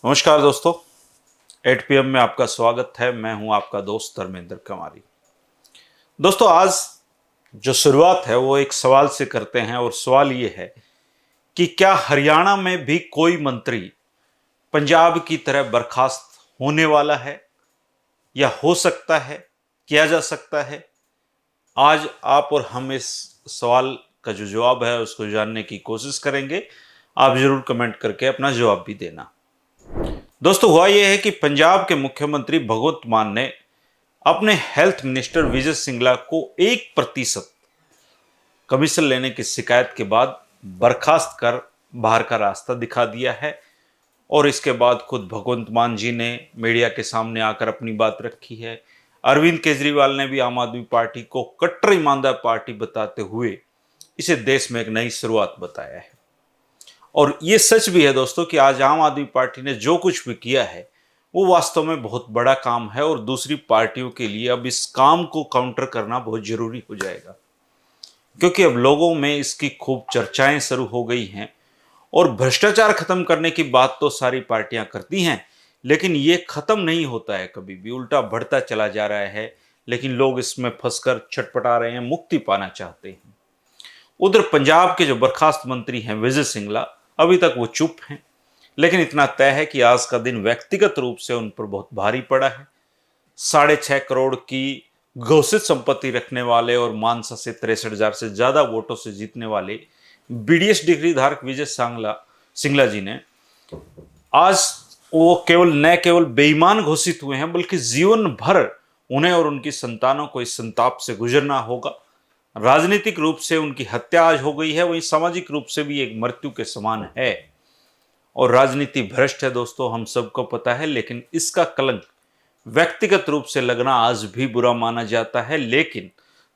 नमस्कार दोस्तों, 8 PM में आपका स्वागत है। मैं हूं आपका दोस्त धर्मेंद्र कमारी। दोस्तों, आज जो शुरुआत है वो एक सवाल से करते हैं और सवाल ये है कि क्या हरियाणा में भी कोई मंत्री पंजाब की तरह बर्खास्त होने वाला है या हो सकता है, किया जा सकता है। आज आप और हम इस सवाल का जो जवाब है उसको जानने की कोशिश करेंगे। आप जरूर कमेंट करके अपना जवाब भी देना। दोस्तों, हुआ यह है कि पंजाब के मुख्यमंत्री भगवंत मान ने अपने हेल्थ मिनिस्टर विजय सिंगला को 1% कमीशन लेने की शिकायत के बाद बर्खास्त कर बाहर का रास्ता दिखा दिया है। और इसके बाद खुद भगवंत मान जी ने मीडिया के सामने आकर अपनी बात रखी है। अरविंद केजरीवाल ने भी आम आदमी पार्टी को कट्टर ईमानदार पार्टी बताते हुए इसे देश में एक नई शुरुआत बताया है। और ये सच भी है दोस्तों कि आज आम आदमी पार्टी ने जो कुछ भी किया है वो वास्तव में बहुत बड़ा काम है और दूसरी पार्टियों के लिए अब इस काम को काउंटर करना बहुत जरूरी हो जाएगा, क्योंकि अब लोगों में इसकी खूब चर्चाएं शुरू हो गई हैं। और भ्रष्टाचार खत्म करने की बात तो सारी पार्टियां करती हैं, लेकिन ये खत्म नहीं होता है, कभी भी उल्टा बढ़ता चला जा रहा है। लेकिन लोग इसमें फंसकर छटपटा रहे हैं, मुक्ति पाना चाहते हैं। उधर पंजाब के जो बर्खास्त मंत्री हैं विजय सिंगला, अभी तक वो चुप हैं। लेकिन इतना तय है कि आज का दिन व्यक्तिगत रूप से उन पर बहुत भारी पड़ा है। 6.5 करोड़ की घोषित संपत्ति रखने वाले और मानसा से 63,000 से ज्यादा वोटों से जीतने वाले बीडीएस डिग्री धारक विजय सिंगला जी ने आज वो न केवल बेईमान घोषित हुए हैं, बल्कि जीवन भर उन्हें और उनकी संतानों को इस संताप से गुजरना होगा। राजनीतिक रूप से उनकी हत्या आज हो गई है, वहीं सामाजिक रूप से भी एक मृत्यु के समान है। और राजनीति भ्रष्ट है दोस्तों, हम सबको पता है, लेकिन इसका कलंक व्यक्तिगत रूप से लगना आज भी बुरा माना जाता है। लेकिन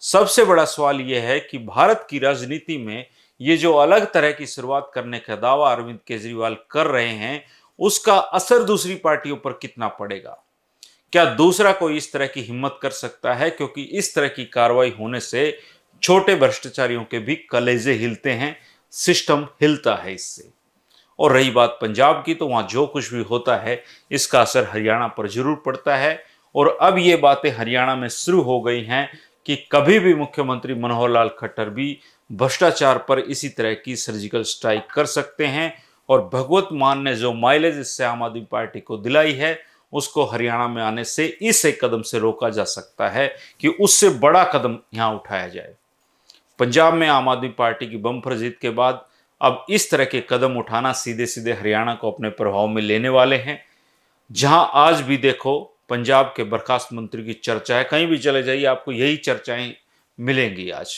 सबसे बड़ा सवाल यह है कि भारत की राजनीति में ये जो अलग तरह की शुरुआत करने का दावा अरविंद केजरीवाल कर रहे हैं, उसका असर दूसरी पार्टियों पर कितना पड़ेगा। क्या दूसरा कोई इस तरह की हिम्मत कर सकता है, क्योंकि इस तरह की कार्रवाई होने से छोटे भ्रष्टाचारियों के भी कलेजे हिलते हैं, सिस्टम हिलता है इससे। और रही बात पंजाब की, तो वहां जो कुछ भी होता है इसका असर हरियाणा पर जरूर पड़ता है। और अब ये बातें हरियाणा में शुरू हो गई हैं कि कभी भी मुख्यमंत्री मनोहर लाल खट्टर भी भ्रष्टाचार पर इसी तरह की सर्जिकल स्ट्राइक कर सकते हैं। और भगवंत मान ने जो माइलेज इससे आम आदमी पार्टी को दिलाई है, उसको हरियाणा में आने से इस एक कदम से रोका जा सकता है कि उससे बड़ा कदम यहां उठाया जाए। पंजाब में आम आदमी पार्टी की बम्पर जीत के बाद अब इस तरह के कदम उठाना सीधे सीधे हरियाणा को अपने प्रभाव में लेने वाले हैं। जहां आज भी देखो पंजाब के बर्खास्त मंत्री की चर्चा है, कहीं भी चले जाइए आपको यही चर्चाएं मिलेंगी आज।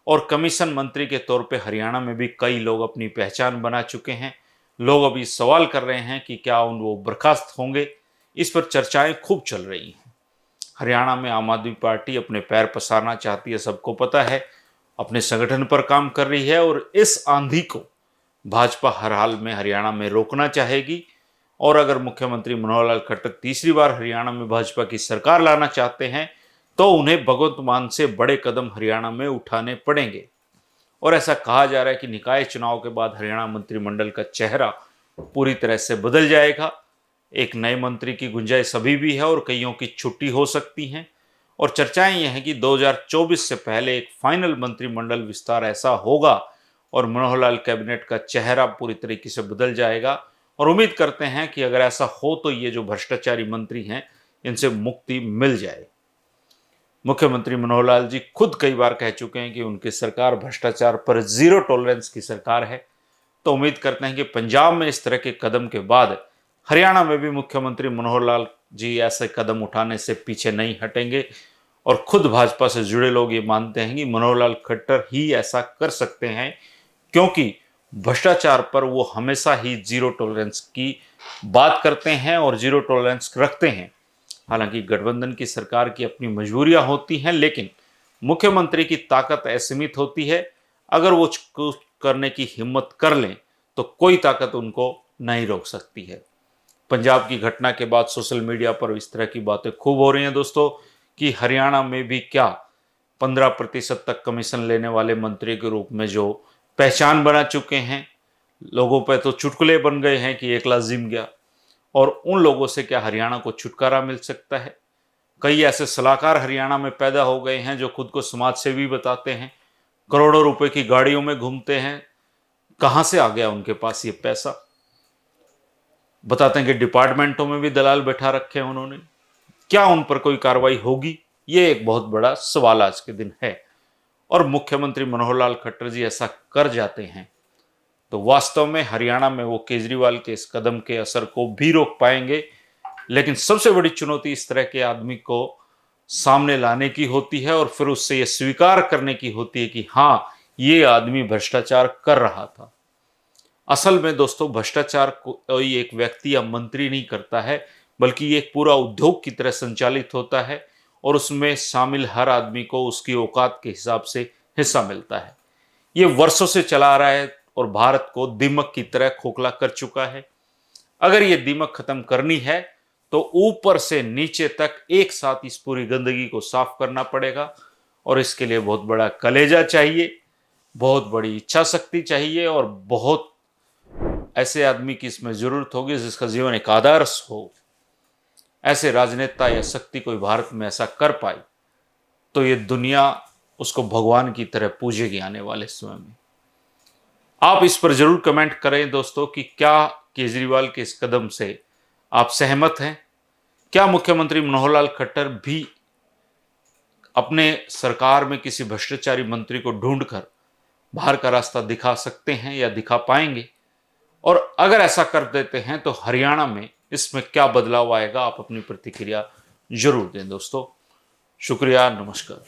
और कमीशन मंत्री के तौर पे हरियाणा में भी कई लोग अपनी पहचान बना चुके हैं। लोग अभी सवाल कर रहे हैं कि क्या वो बर्खास्त होंगे। इस पर चर्चाएं खूब चल रही हैं। हरियाणा में आम आदमी पार्टी अपने पैर पसारना चाहती है, सबको पता है, अपने संगठन पर काम कर रही है। और इस आंधी को भाजपा हर हाल में हरियाणा में रोकना चाहेगी। और अगर मुख्यमंत्री मनोहर लाल खट्टर तीसरी बार हरियाणा में भाजपा की सरकार लाना चाहते हैं, तो उन्हें भगवंत मान से बड़े कदम हरियाणा में उठाने पड़ेंगे। और ऐसा कहा जा रहा है कि निकाय चुनाव के बाद हरियाणा मंत्रिमंडल का चेहरा पूरी तरह से बदल जाएगा। एक नए मंत्री की गुंजाइश अभी भी है और कईयों की छुट्टी हो सकती है। और चर्चाएं यह हैं कि 2024 से पहले एक फाइनल मंत्रिमंडल विस्तार ऐसा होगा और मनोहर लाल कैबिनेट का चेहरा पूरी तरीके से बदल जाएगा। और उम्मीद करते हैं कि अगर ऐसा हो तो ये जो भ्रष्टाचारी मंत्री हैं इनसे मुक्ति मिल जाए। मुख्यमंत्री मनोहर लाल जी खुद कई बार कह चुके हैं कि उनकी सरकार भ्रष्टाचार पर जीरो टॉलरेंस की सरकार है। तो उम्मीद करते हैं कि पंजाब में इस तरह के कदम के बाद हरियाणा में भी मुख्यमंत्री मनोहर लाल जी ऐसे कदम उठाने से पीछे नहीं हटेंगे। और खुद भाजपा से जुड़े लोग ये मानते हैं कि मनोहर लाल खट्टर ही ऐसा कर सकते हैं, क्योंकि भ्रष्टाचार पर वो हमेशा ही जीरो टॉलरेंस की बात करते हैं और जीरो टॉलरेंस रखते हैं। हालांकि गठबंधन की सरकार की अपनी मजबूरियां होती हैं, लेकिन मुख्यमंत्री की ताकत असीमित होती है। अगर वो कुछ करने की हिम्मत कर लें तो कोई ताकत उनको नहीं रोक सकती है। पंजाब की घटना के बाद सोशल मीडिया पर इस तरह की बातें खूब हो रही हैं दोस्तों कि हरियाणा में भी क्या 15% तक कमीशन लेने वाले मंत्री के रूप में जो पहचान बना चुके हैं, लोगों पर तो चुटकुले बन गए हैं कि एक लाख जिम गया। और उन लोगों से क्या हरियाणा को छुटकारा मिल सकता है। कई ऐसे सलाहकार हरियाणा में पैदा हो गए हैं जो खुद को समाज सेवी बताते हैं, करोड़ों रुपए की गाड़ियों में घूमते हैं। कहां से आ गया उनके पास ये पैसा? बताते हैं कि डिपार्टमेंटों में भी दलाल बैठा रखे हैं उन्होंने। क्या उन पर कोई कार्रवाई होगी? ये एक बहुत बड़ा सवाल आज के दिन है। और मुख्यमंत्री मनोहर लाल खट्टर जी ऐसा कर जाते हैं तो वास्तव में हरियाणा में वो केजरीवाल के इस कदम के असर को भी रोक पाएंगे। लेकिन सबसे बड़ी चुनौती इस तरह के आदमी को सामने लाने की होती है और फिर उससे ये स्वीकार करने की होती है कि हाँ, ये आदमी भ्रष्टाचार कर रहा था। असल में दोस्तों, भ्रष्टाचार कोई एक व्यक्ति या मंत्री नहीं करता है, बल्कि ये एक पूरा उद्योग की तरह संचालित होता है और उसमें शामिल हर आदमी को उसकी औकात के हिसाब से हिस्सा मिलता है। ये वर्षों से चला आ रहा है और भारत को दीमक की तरह खोखला कर चुका है। अगर ये दीमक खत्म करनी है तो ऊपर से नीचे तक एक साथ इस पूरी गंदगी को साफ करना पड़ेगा और इसके लिए बहुत बड़ा कलेजा चाहिए, बहुत बड़ी इच्छा शक्ति चाहिए और बहुत ऐसे आदमी की इसमें जरूरत होगी जिसका जीवन एक आदर्श हो। ऐसे राजनेता या शक्ति कोई भारत में ऐसा कर पाए तो ये दुनिया उसको भगवान की तरह पूजेगी आने वाले समय में। आप इस पर जरूर कमेंट करें दोस्तों कि क्या केजरीवाल के इस कदम से आप सहमत हैं? क्या मुख्यमंत्री मनोहर लाल खट्टर भी अपने सरकार में किसी भ्रष्टाचारी मंत्री को ढूंढकर बाहर का रास्ता दिखा सकते हैं या दिखा पाएंगे? और अगर ऐसा कर देते हैं तो हरियाणा में इसमें क्या बदलाव आएगा? आप अपनी प्रतिक्रिया जरूर दें दोस्तों। शुक्रिया, नमस्कार।